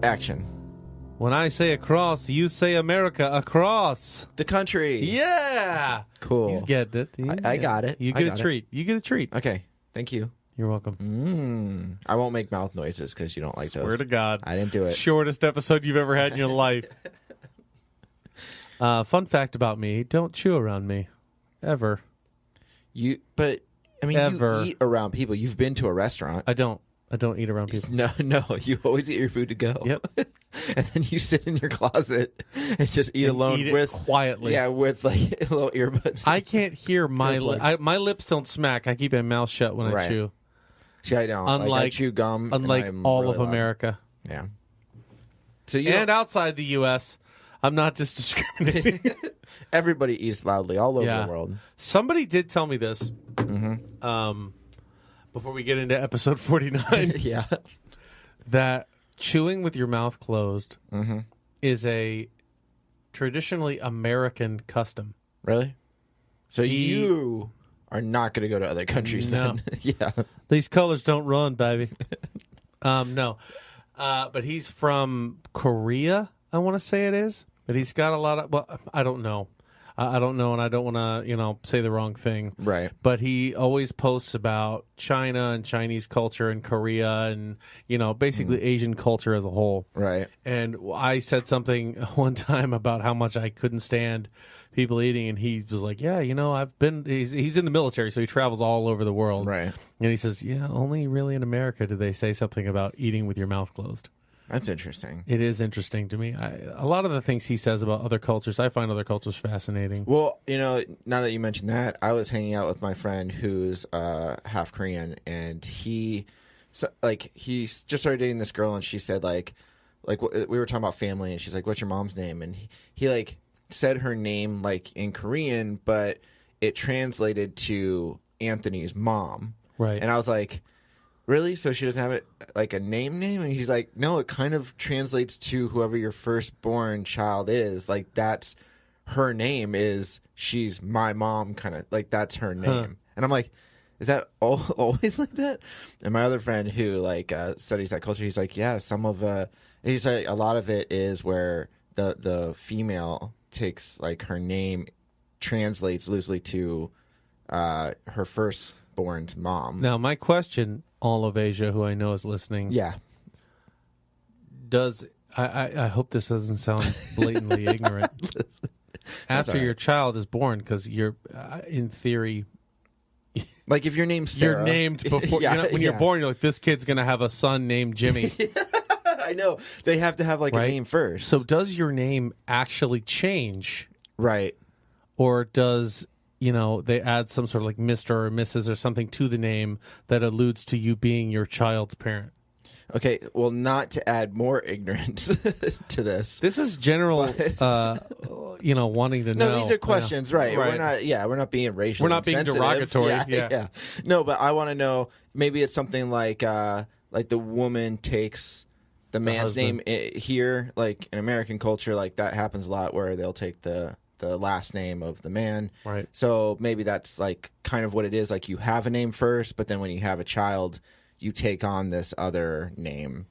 Action. When I say across, you say America across. The country. Yeah. Cool. He's getting it. I got it. You I get a got treat. You get a treat. Okay. Thank you. You're welcome. I won't make mouth noises because you don't like those. Swear to God. I didn't do it. Shortest episode you've ever had in your life. Fun fact about me, don't chew around me. Ever. You eat around people. You've been to a restaurant. I don't eat around people. No. You always eat your food to go. Yep. And then you sit in your closet and just eat alone it quietly. Yeah, with like little earbuds. I can't hear my my lips don't smack. I keep my mouth shut when I chew. See, I don't. I chew gum. Unlike all really of America. Yeah. So outside the U.S., I'm not just discriminating. Everybody eats loudly all over the world. Somebody did tell me this. Mm-hmm. Before we get into episode 49. Yeah. That chewing with your mouth closed is a traditionally American custom. Really? So you are not going to go to other countries then? Yeah. These colors don't run, baby. No. But he's from Korea, I want to say it is. But he's got a lot of... Well, I don't know. I don't know, and I don't want to, say the wrong thing. Right. But he always posts about China and Chinese culture and Korea and, basically Asian culture as a whole. Right. And I said something one time about how much I couldn't stand people eating, and he was like, yeah, I've been... He's in the military, so he travels all over the world. Right. And he says, yeah, only really in America do they say something about eating with your mouth closed. That's interesting. It is interesting to me. A lot of the things he says about other cultures, I find other cultures fascinating. Well, now that you mentioned that, I was hanging out with my friend who's half Korean, and he just started dating this girl, and she said like we were talking about family, and she's like, "What's your mom's name?" And he said her name like in Korean, but it translated to Anthony's mom. Right. And I was like, really? So she doesn't have it like a name? And he's like, no, it kind of translates to whoever your firstborn child is. Like that's her name is she's my mom kind of like that's her name. Huh. And I'm like, is that always like that? And my other friend who studies that culture, he's like, yeah, he's like a lot of it is where the female takes like her name translates loosely to her firstborn's mom. Now my question, all of Asia, who I know is listening. Yeah. I hope this doesn't sound blatantly ignorant. After your child is born, because you're, in theory... Like if your name's Sarah. You're named before... when you're born, you're like, this kid's going to have a son named Jimmy. I know. They have to have a name first. So does your name actually change? Right. Or does... they add some sort of like Mr. or Mrs. or something to the name that alludes to you being your child's parent. Okay, well, not to add more ignorance to this. This is general, wanting to know. No, these are questions, right? We're not being racial. We're not being derogatory. Yeah. No, but I want to know. Maybe it's something like the woman takes the man's name here, like in American culture, like that happens a lot where they'll take the last name of the man. Right. So maybe that's like kind of what it is. Like you have a name first, but then when you have a child, you take on this other name.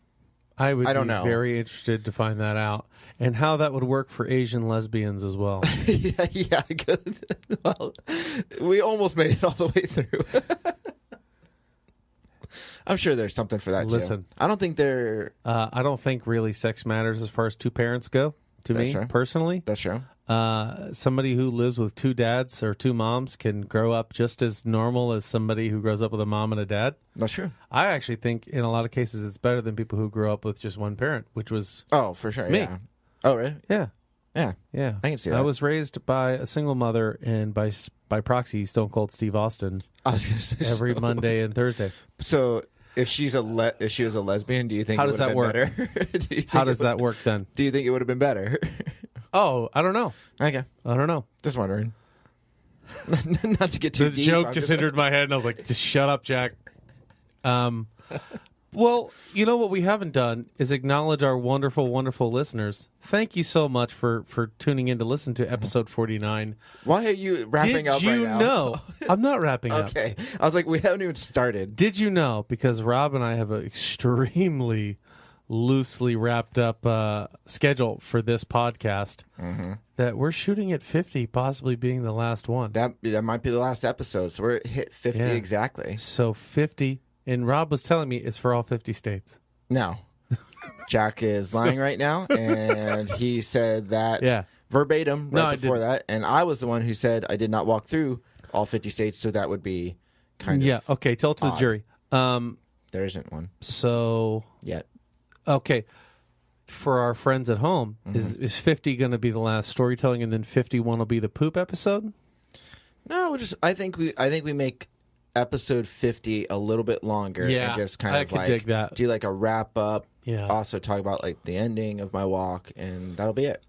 I don't know. Very interested to find that out and how that would work for Asian lesbians as well. yeah. Good. Well, we almost made it all the way through. I'm sure there's something for that too. I don't think I don't think really sex matters as far as two parents go. To me, personally. That's true. Somebody who lives with two dads or two moms can grow up just as normal as somebody who grows up with a mom and a dad. That's true. I actually think in a lot of cases it's better than people who grow up with just one parent, which was for sure. Me. Yeah. Oh, really? Yeah. Yeah. I can see that. I was raised by a single mother and by proxy Stone Cold Steve Austin. I was going to say every Monday and Thursday. So if she was a lesbian, do you think how does that work? How does that work then? Do you think it would have been better? Oh, I don't know. Okay, I don't know. Just wondering. Not to get too deep. The joke just entered my head, and I was like, "Just shut up, Jack." Well, what we haven't done is acknowledge our wonderful, wonderful listeners. Thank you so much for tuning in to listen to episode 49. Why are you wrapping up right now? Did you know? I'm not wrapping up. Okay. I was like, we haven't even started. Did you know? Because Rob and I have an extremely loosely wrapped up schedule for this podcast that we're shooting at 50, possibly being the last one. That might be the last episode. So we're hit 50 exactly. So 50, and Rob was telling me it's for all 50 states. No. Jack is lying right now, and he said that verbatim before that, and I was the one who said I did not walk through all 50 states, so that would be kind of okay, tell it to the jury. There isn't one. So... Yet. Okay. For our friends at home, is 50 going to be the last storytelling, and then 51 will be the poop episode? No, I think we make episode 50 a little bit longer. Yeah, and just kind I of could dig that. do like a wrap up. Yeah. Also talk about like the ending of my walk, and that'll be it.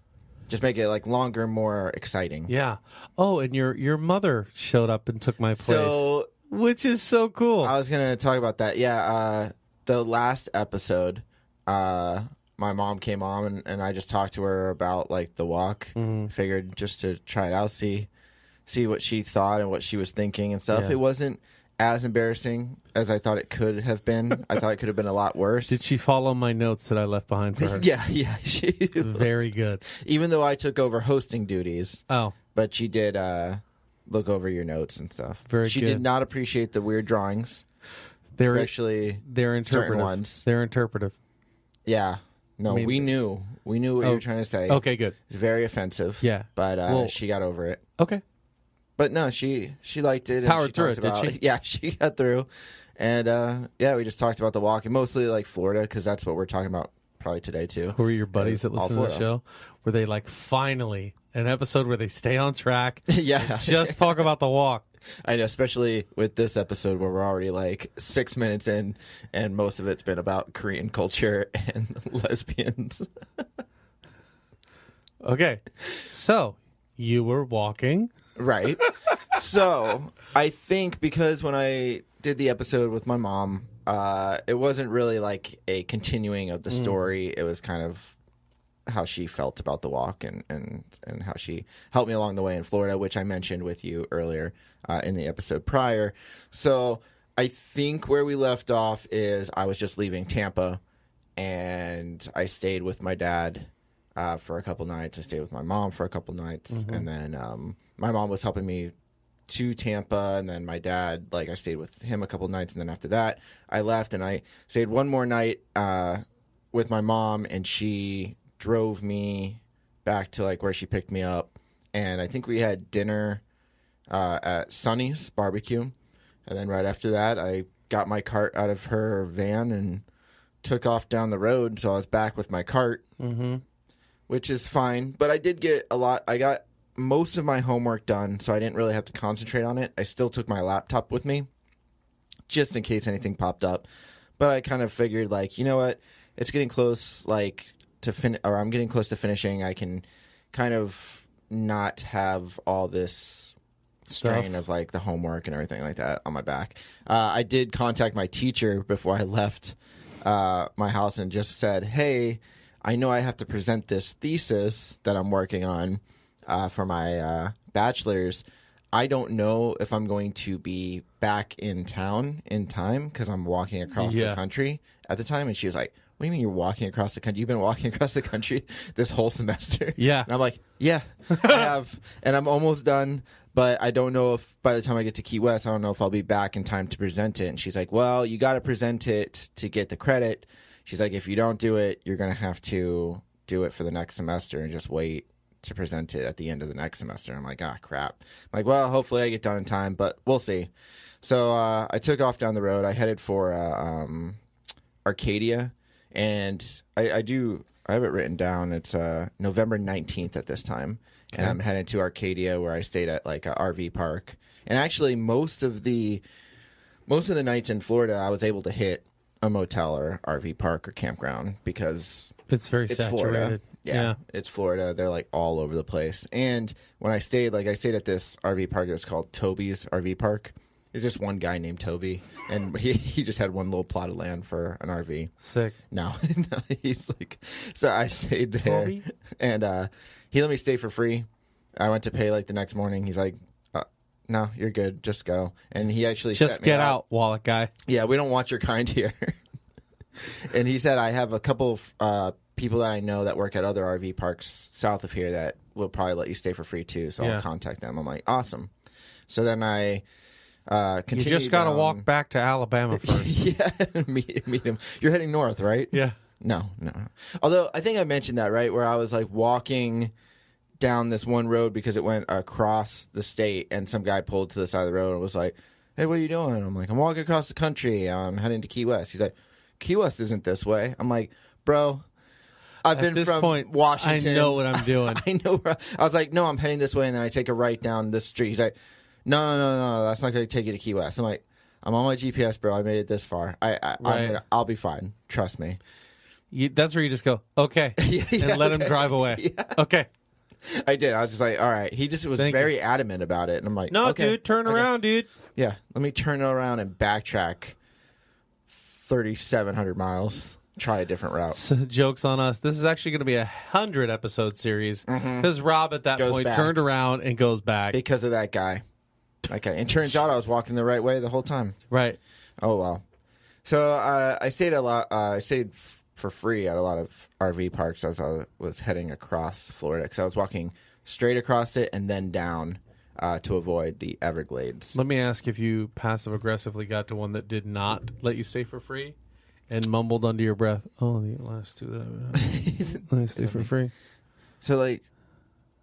Just make it like longer, more exciting. Yeah. Oh, and your mother showed up and took my place, which is so cool. I was gonna talk about that. Yeah. The last episode, my mom came on, and I just talked to her about like the walk. Figured just to try it out, see what she thought and what she was thinking and stuff. Yeah. It wasn't as embarrassing as I thought it could have been. I thought it could have been a lot worse. Did she follow my notes that I left behind for her? Yeah. She Very good. Even though I took over hosting duties. Oh. But she did look over your notes and stuff. Very She good. did not appreciate the weird drawings. Especially they're interpretive. certain ones. They're interpretive. Yeah. No, I mean, we knew what you were trying to say. Okay, good. It's very offensive. Yeah. But she got over it. Okay. But no, she liked it. And Powered she through talked it, did about, she? Yeah, she got through. And we just talked about the walk, and mostly like Florida, because that's what we're talking about probably today too. Who are your buddies that All listen to the Florida. show? Were they like finally an episode where they stay on track? Yeah. Just talk about the walk. I know, especially with this episode where we're already like 6 minutes in, and most of it's been about Korean culture and lesbians. Okay. So you were walking. Right. So I think because when I did the episode with my mom, it wasn't really like a continuing of the story. It was kind of how she felt about the walk and how she helped me along the way in Florida, which I mentioned with you earlier in the episode prior. So I think where we left off is I was just leaving Tampa, and I stayed with my dad for a couple nights. I stayed with my mom for a couple nights, and then my mom was helping me to Tampa, and then my dad, like, I stayed with him a couple nights, and then after that, I left, and I stayed one more night with my mom, and she drove me back to, like, where she picked me up, and I think we had dinner at Sonny's Barbecue, and then right after that, I got my cart out of her van and took off down the road, so I was back with my cart, which is fine, but I did get I got most of my homework done, so I didn't really have to concentrate on it. I still took my laptop with me, just in case anything popped up. But I kind of figured, like, you know what? It's getting close, like, I'm getting close to finishing. I can kind of not have all this strain of, like, the homework and everything like that on my back. I did contact my teacher before I left my house and just said, hey, I know I have to present this thesis that I'm working on for my bachelor's. I don't know if I'm going to be back in town in time because I'm walking across the country at the time. And she was like, what do you mean you're walking across the country? You've been walking across the country this whole semester? Yeah. And I'm like, yeah, I have. And I'm almost done. But I don't know if by the time I get to Key West, I don't know if I'll be back in time to present it. And she's like, well, you got to present it to get the credit. She's like, if you don't do it, you're going to have to do it for the next semester and just wait to present it at the end of the next semester. I'm like, crap. I'm like, well, hopefully I get done in time, but we'll see. So I took off down the road. I headed for Arcadia, and I have it written down. It's November 19th at this time, and I'm headed to Arcadia, where I stayed at like a RV park. And actually, most of the nights in Florida, I was able to hit a motel or RV park or campground because it's very it's saturated. Florida. Yeah, it's Florida. They're like all over the place. And when I stayed at this RV park. It was called Toby's RV Park. It's just one guy named Toby, and he just had one little plot of land for an RV. Sick. No, he's like, so I stayed there, Toby? And he let me stay for free. I went to pay like the next morning. He's like, no, you're good. Just go. And he actually Just set me get up. out, wallet guy. Yeah, we don't want your kind here. And he said, I have a couple of people that I know that work at other RV parks south of here that will probably let you stay for free too. So I'll contact them. I'm like, awesome. So then I continued. You just got to walk back to Alabama first. Yeah, meet him. You're heading north, right? Yeah. No. Although I think I mentioned that, right? Where I was like walking down this one road because it went across the state, and some guy pulled to the side of the road and was like, hey, what are you doing? I'm like, I'm walking across the country. I'm heading to Key West. He's like, Key West isn't this way. I'm like, bro, I've been from Washington. I know what I'm doing. I know. I was like, no, I'm heading this way, and then I take a right down this street. He's like, no, that's not going to take you to Key West. I'm like, I'm on my GPS, bro. I made it this far. I'll be fine. Trust me. That's where you just go, okay, and let him drive away. Yeah. Okay. I did. I was just like, all right. He just was very adamant about it. And I'm like, no, okay, dude, turn around, dude. Yeah. Let me turn around and backtrack 3,700 miles. Try a different route. So, joke's on us. This is actually going to be a 100-episode series because Rob at that point turned around and goes back. Because of that guy. Okay. And turns out I was walking the right way the whole time. Right. Oh, well. So I stayed a lot. I stayed for free at a lot of RV parks as I was heading across Florida because I was walking straight across it and then down to avoid the Everglades. Let me ask if you passive-aggressively got to one that did not let you stay for free and mumbled under your breath, oh, the last two that let me stay for free. So, like,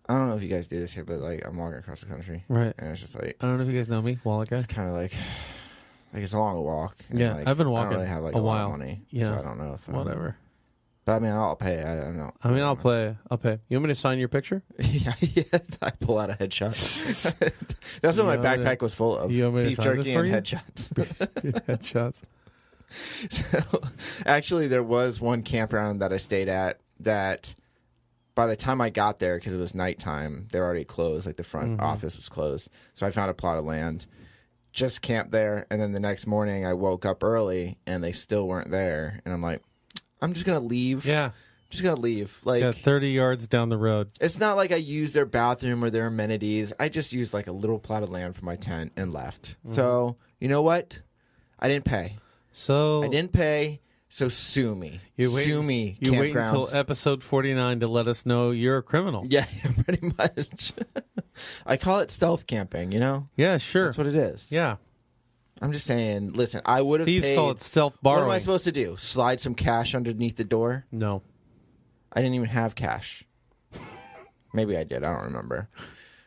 I don't know if you guys do this here, but, like, I'm walking across the country. Right. And it's just like... I don't know if you guys know me, Wallet Guy. It's kind of like it's a long walk. Yeah, like, I've been walking I don't really have like a lot while. of money, yeah, so I don't know if whatever. But I mean, I'll pay. I don't know. I mean, I'll pay. You want me to sign your picture? yeah. I pull out a headshot. That's what my backpack was full of. You want me to beef sign jerky this for and you? headshots. Headshots. So, actually, there was one campground that I stayed at that. By the time I got there, because it was nighttime, they're already closed. Like the front office was closed. So I found a plot of land, just camped there, and then the next morning I woke up early and they still weren't there. And I'm like, I'm just gonna leave. Yeah, just gonna leave. Like 30 yards down the road. It's not like I used their bathroom or their amenities. I just used like a little plot of land for my tent and left. So you know what? I didn't pay. So sue me. Sue me, You wait campground. until episode 49 to let us know you're a criminal. Yeah, pretty much. I call it stealth camping, you know? Yeah, sure. That's what it is. Yeah. I'm just saying, listen, I would have paid. Thieves call it stealth borrowing. What am I supposed to do? Slide some cash underneath the door? No. I didn't even have cash. Maybe I did. I don't remember.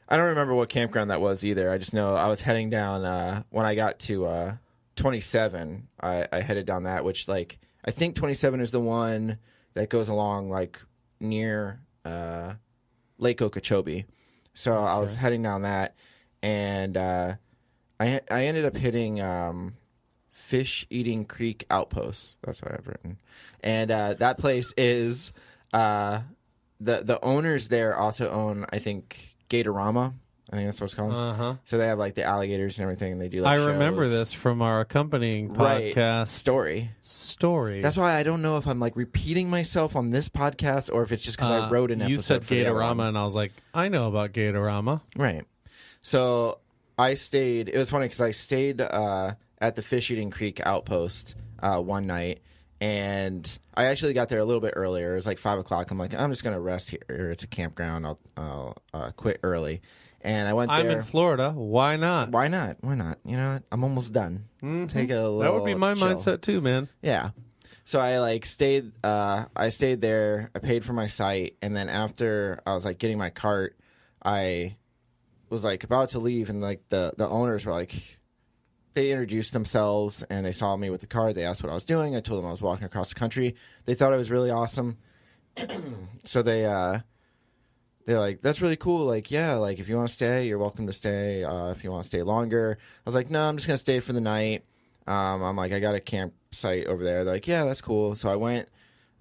I don't remember what campground that was either. I just know I was heading down, when I got to 27, I headed down that, which, like, I think 27 is the one that goes along, like, near Lake Okeechobee. So okay. I was heading down that, and I ended up hitting Fish Eating Creek Outpost. That's what I've written. And that place is the owners there also own, I think, Gatorama. I think that's what it's called. Uh-huh. So they have like the alligators and everything, and they do like I remember this from our accompanying podcast. Story. That's why I don't know if I'm like repeating myself on this podcast or if it's just because I wrote an episode. You said Gatorama, and I was like, I know about Gatorama. Right. So I stayed. It was funny because I stayed at the Fish Eating Creek Outpost one night, and I actually got there a little bit earlier. It was like 5 o'clock. I'm like, I'm just gonna rest here. It's a campground. I'll quit early. And I went there. I'm in Florida. Why not? Why not? You know what? I'm almost done. Mm-hmm. Take a little. That would be my chill. mindset too, man. Yeah. So I like stayed. I stayed there. I paid for my site, and then after I was like getting my cart, I was like about to leave, and like the owners were like, they introduced themselves, and they saw me with the cart. They asked what I was doing. I told them I was walking across the country. They thought it was really awesome. So they're like, that's really cool. Like, yeah, like if you want to stay, you're welcome to stay. If you want to stay longer, I was like, no, I'm just gonna stay for the night. I'm like, I got a campsite over there. They're like, yeah, that's cool. So I went,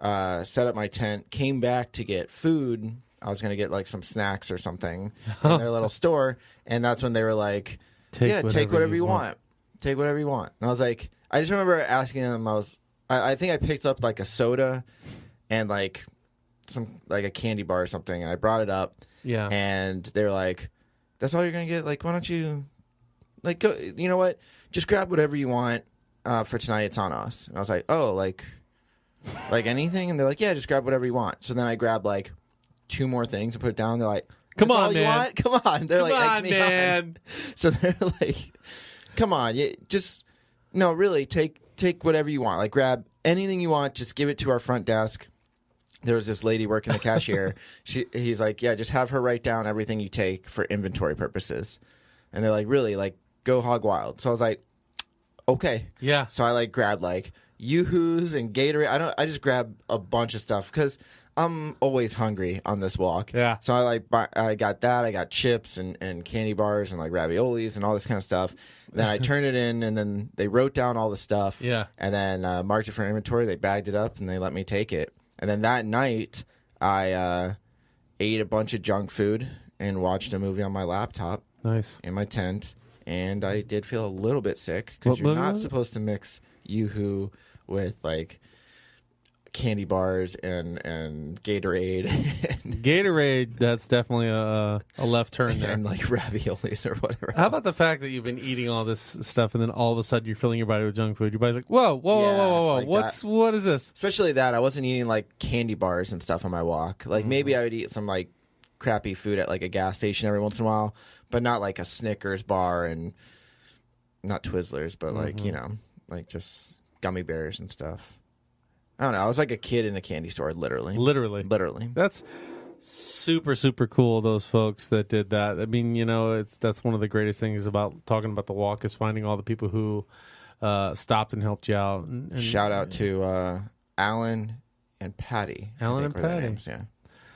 set up my tent, came back to get food. I was gonna get like some snacks or something in their little store, and that's when they were like, take whatever you want. Take whatever you want. And I was like, I just remember asking them. I think I picked up like a soda and like some like a candy bar or something, and I brought it up. Yeah. And they were like, that's all you're gonna get? Like, why don't you like go, you know what? Just grab whatever you want for tonight. It's on us. And I was like, oh, like like anything, and they're like, yeah, just grab whatever you want. So then I grab like 2 more things and put it down. They're like, Come "That's on, all you man. want? Come on." They're Come like, on, "Egg me man. So they're like, come on, just no, really take whatever you want. Like grab anything you want, just give it to our front desk. There was this lady working the cashier. He's like, yeah, just have her write down everything you take for inventory purposes. And they're like, really, like go hog wild. So I was like, okay. Yeah. So I like grabbed like Yoo-Hoos and Gatorade. I just grabbed a bunch of stuff because I'm always hungry on this walk. Yeah. So I got that. I got chips and candy bars and like raviolis and all this kind of stuff. Then I turned it in, and then they wrote down all the stuff. Yeah. And then marked it for inventory. They bagged it up and they let me take it. And then that night, I ate a bunch of junk food and watched a movie on my laptop Nice. in my tent. And I did feel a little bit sick What because you're movie not was it? supposed to mix Yoo-Hoo with like candy bars and Gatorade Gatorade, that's definitely a left turn there. and like raviolis or whatever. How about the fact that you've been eating all this stuff and then all of a sudden you're filling your body with junk food? Your body's like, whoa, Yeah, like what is this? Especially that I wasn't eating like candy bars and stuff on my walk. Like maybe I would eat some like crappy food at like a gas station every once in a while, but not like a Snickers bar and not Twizzlers, but like, you know, like just gummy bears and stuff. I don't know. I was like a kid in a candy store, literally. Literally. That's super, super cool, those folks that did that. I mean, you know, that's one of the greatest things about talking about the walk is finding all the people who stopped and helped you out. And Shout out to Alan and Patty. I Alan think and were their Patty. names, yeah.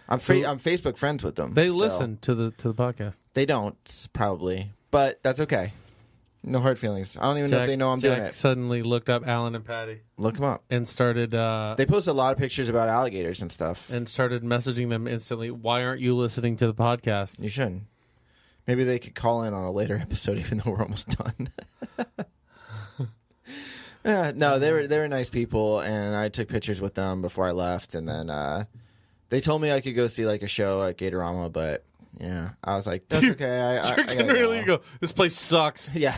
I'm So- I'm Facebook friends with them. They so- listen to the podcast. They don't, probably. But that's okay. No hard feelings. I don't even know if they know I'm doing Jack it. suddenly looked up Alan and Patty Look them up. and started They post a lot of pictures about alligators and stuff. messaging them instantly. Why aren't you listening to the podcast? You shouldn't. Maybe they could call in on a later episode, even though we're almost done. Yeah, no, they were nice people, and I took pictures with them before I left, and then they told me I could go see like a show at Gatorama, but yeah, I was like, that's okay. I You're gotta gonna really go. This place sucks. Yeah,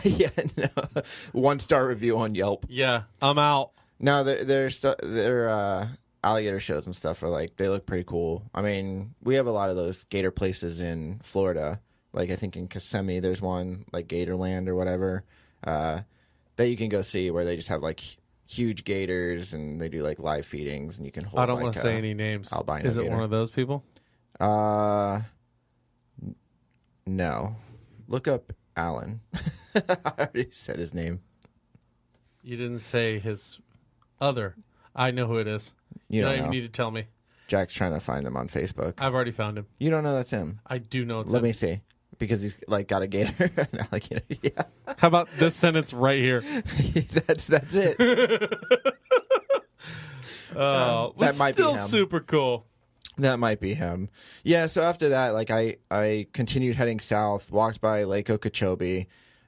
no. 1-star review on Yelp. Yeah, I'm out. No, their alligator shows and stuff are like they look pretty cool. I mean, we have a lot of those gator places in Florida. Like I think in Kissimmee, there's one like Gatorland or whatever that you can go see where they just have like huge gators and they do like live feedings and you can hold. I don't like, want to say any names. albino Is it gator. one of those people? No. Look up Alan. I already said his name. You didn't say his other. I know who it is. You don't don't even know. need to tell me. Jack's trying to find him on Facebook. I've already found him. You don't know that's him. I do know it's Let him. me see. Because he's like got a gator. An alligator. Yeah. How about this sentence right here? that's it. Oh, that might be still him. super cool. That might be him. Yeah, so after that, like I continued heading south, walked by Lake Okeechobee.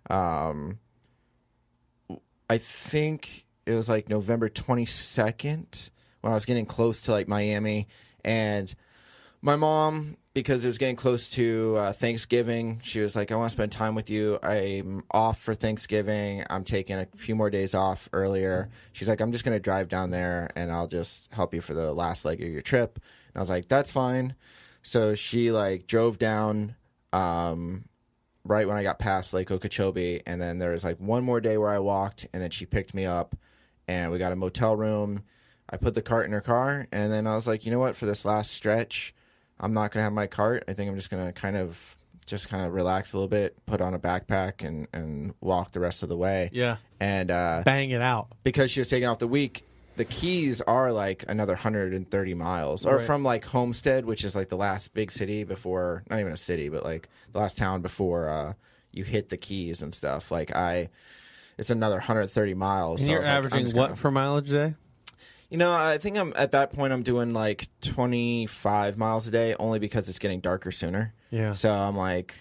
I think it was like November 22nd when I was getting close to like Miami, and my mom, because it was getting close to Thanksgiving, she was like, I want to spend time with you. I'm off for Thanksgiving. I'm taking a few more days off earlier. She's like, I'm just going to drive down there and I'll just help you for the last leg of your trip. And I was like, that's fine. So she like drove down right when I got past Lake Okeechobee. And then there was like one more day where I walked, and then she picked me up and we got a motel room. I put the cart in her car, and then I was like, you know what, for this last stretch, I'm not going to have my cart. I think I'm just going to kind of relax a little bit, put on a backpack and walk the rest of the way. Yeah. And Bang it out. because she was taking off the week, the Keys are like another 130 miles, or Right. from like Homestead, which is like the last big city before, not even a city, but like the last town before you hit the Keys and stuff. Like it's another 130 miles. And So I you're was like, I'm averaging just what gonna- for mileage a day? You know, I think I'm at that point. I'm doing like 25 miles a day, only because it's getting darker sooner. Yeah. So I'm like,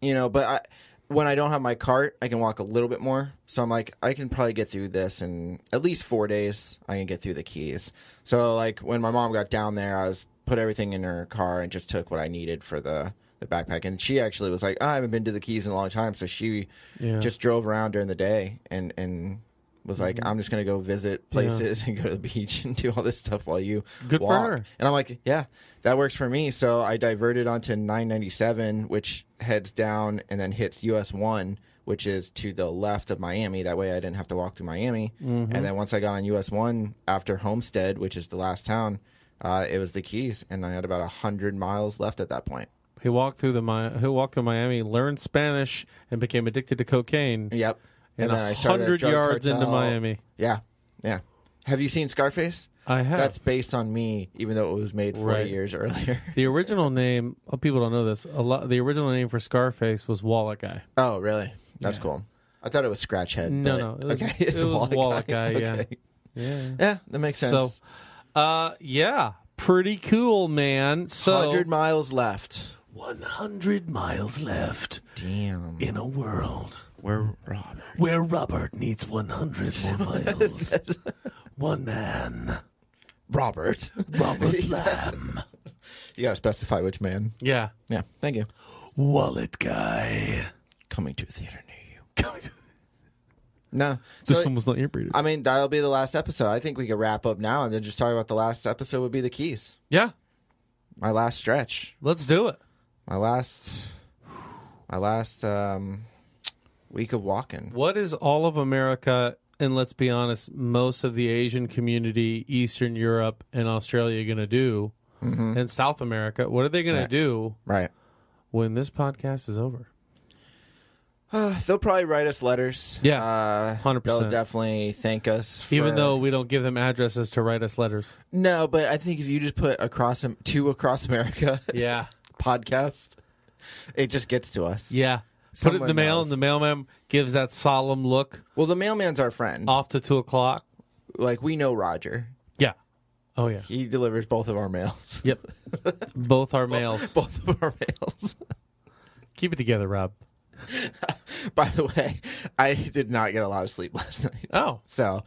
you know, but when I don't have my cart, I can walk a little bit more. So I'm like, I can probably get through this in at least 4 days. I can get through the Keys. So like when my mom got down there, I put everything in her car and just took what I needed for the backpack. And she actually was like, I haven't been to the Keys in a long time. So she Yeah. just drove around during the day and Was like, I'm just gonna go visit places and go to the beach and do all this stuff while you Good for walk. her. And I'm like, yeah, that works for me. So I diverted onto 997, which heads down and then hits US 1, which is to the left of Miami. That way I didn't have to walk through Miami. And then once I got on US 1 after Homestead, which is the last town, it was the Keys, and I had about 100 miles left at that point. He walked through Miami, learned Spanish, and became addicted to cocaine. Yep. And then I started a 100 drug yards into cartel. Miami. Yeah. Have you seen Scarface? I have. That's based on me, even though it was made 40 years earlier. The original name, people don't know this, the original name for Scarface was Wallet Guy. Oh, really? That's cool. I thought it was Scratch Head. No. It was, okay, it was Wallet Guy, okay. Yeah, that makes sense. So, pretty cool, man. So 100 miles left. 100 miles left. Damn. In a world where Robert needs 100 more miles. One man. Robert Lamb. You gotta specify which man. Yeah. Yeah, thank you. Wallet Guy. Coming to a theater near you. No. This So, one was not your breeder. I mean, that'll be the last episode. I think we could wrap up now and then just talk about the last episode would be the Keys. Yeah. My last stretch. Let's do it. My last week of walking. What is all of America, and let's be honest, most of the Asian community, Eastern Europe, and Australia going to do? And South America, what are they going to do Right. when this podcast is over? They'll probably write us letters. Yeah, 100%. They'll definitely thank us. Even though we don't give them addresses to write us letters. No, but I think if you just put Across America Yeah. podcast, it just gets to us. Yeah. Put it in the Someone mail, knows. and the mailman gives that solemn look Well, the mailman's our friend. off to 2 o'clock. Like, we know Roger. Yeah. Oh, yeah. He delivers both of our mails. Yep. Both our mails. Both of our mails. Keep it together, Rob. By the way, I did not get a lot of sleep last night. Oh. So,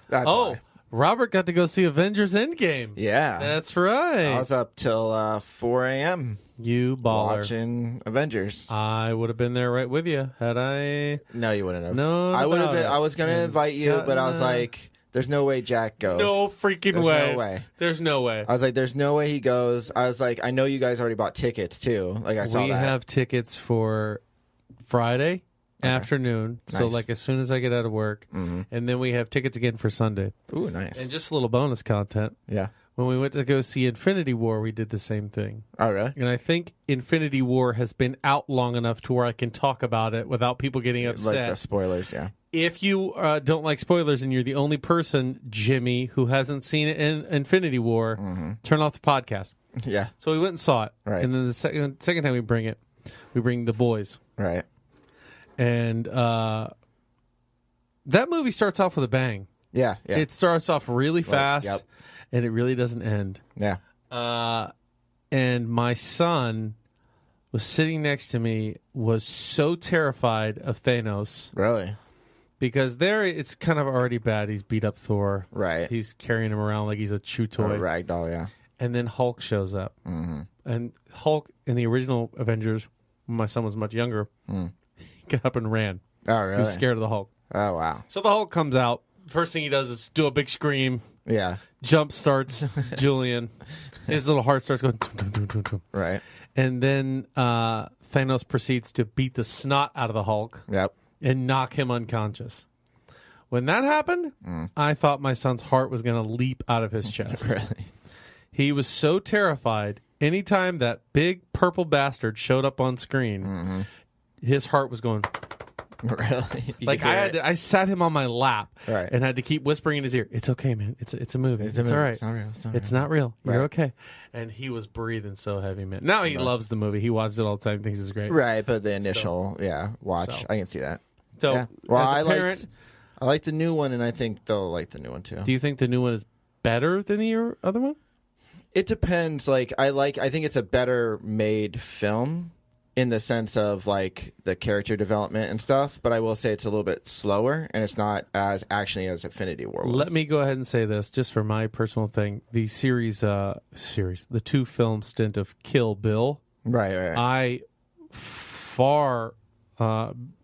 that's Oh, why. Robert got to go see Avengers Endgame. Yeah. That's right. I was up till 4 a.m. You baller. watching Avengers. I would have been there right with you had I. No, you wouldn't have. No, I would have. about it. I was going to invite you, but I was like, "There's no way Jack goes. No freaking There's way. no way. There's no way. I was like, "There's no way he goes." I was like, "I know you guys already bought tickets too." Like I saw We that. have tickets for Friday afternoon. So, Nice. like, as soon as I get out of work. And then we have tickets again for Sunday. Ooh, nice. And just a little bonus content. Yeah. When we went to go see Infinity War, we did the same thing. Oh, really? And I think Infinity War has been out long enough to where I can talk about it without people getting upset. Like the spoilers, yeah. If you don't like spoilers and you're the only person, Jimmy, who hasn't seen it in Infinity War, turn off the podcast. Yeah. So we went and saw it. Right. And then the second time we bring the boys. Right. And that movie starts off with a bang. Yeah. Yeah. It starts off really fast, yep. and it really doesn't end. Yeah. And my son was sitting next to me, was so terrified of Thanos Really? because there it's kind of already bad. He's beat up Thor. Right. He's carrying him around like he's a chew toy. Or ragdoll, yeah. And then Hulk shows up. And Hulk in the original Avengers, when my son was much younger, he got up and ran. Oh, He really? was scared of the Hulk. Oh, wow. So the Hulk comes out. First thing he does is do a big scream. Yeah. Jump starts Julian. His little heart starts going. Tum, tum, tum, tum, tum. Right. And then Thanos proceeds to beat the snot out of the Hulk Yep. and knock him unconscious. When that happened, I thought my son's heart was going to leap out of his chest. Really? He was so terrified. Anytime that big purple bastard showed up on screen, his heart was going. Really? You Like hear it? I sat him on my lap Right. and had to keep whispering in his ear, "It's okay, man. It's a movie. It's, a movie. all right. It's not real. It's not It's real." not real. You're Right. okay." And he was breathing so heavy, man. Now he loves the movie. He watches it all the time. Thinks it's great. Right, but the initial, watch, So. I can see that. So, Yeah. Well, as a I parent, like the new one, and I think they'll like the new one too. do you think the new one is better than the other one? It depends. I think it's a better made film in the sense of like the character development and stuff. But I will say it's a little bit slower, and it's not as actiony as Infinity War was. Let me go ahead and say this, just for my personal thing. The the 2-film stint of Kill Bill, Right. I far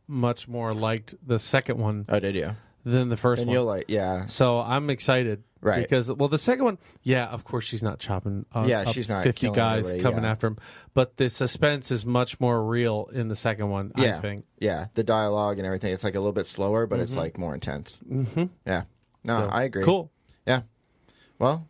much more liked the second one Oh, did you? than the first And one. you'll like, yeah. So I'm excited. Right. Because, well, the second one, yeah, of course she's not chopping Yeah, up she's not 50 killing guys everybody, coming yeah. after him. But the suspense is much more real in the second one, Yeah. I think. Yeah. The dialogue and everything, it's like a little bit slower, but it's like more intense. Mm-hmm. Yeah. No, So, I agree. Cool. Yeah. Well,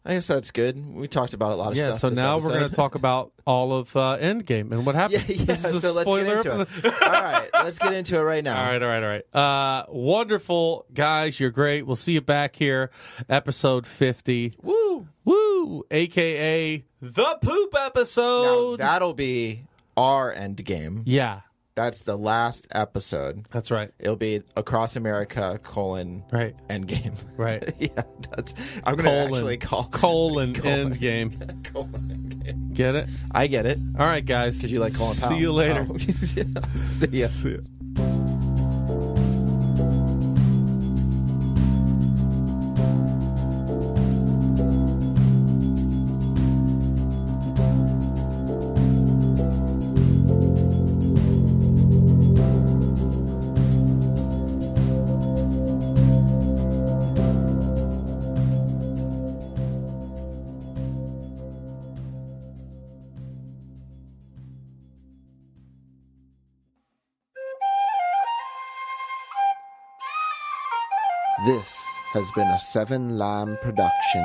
I guess that's good. We talked about a lot of Yeah, stuff. so this now we're going to episode. talk about all of Endgame and what Yeah, happens. yeah. This is a So let's get spoiler into episode. it. All right, let's get into it right now. All right. Wonderful, guys. You're great. We'll see you back here, episode 50. Woo! Woo! AKA the poop Now, episode. that'll be our end game. Yeah, That's the last episode. that's right. It'll be Across America : Right. Endgame. Right. Yeah, that's. I'm gonna actually call Endgame. colon Endgame. Get it? I get it All right, guys. because you like Colin Powell. See you later. Oh. See ya. See ya. This has been a 7 Lamb production.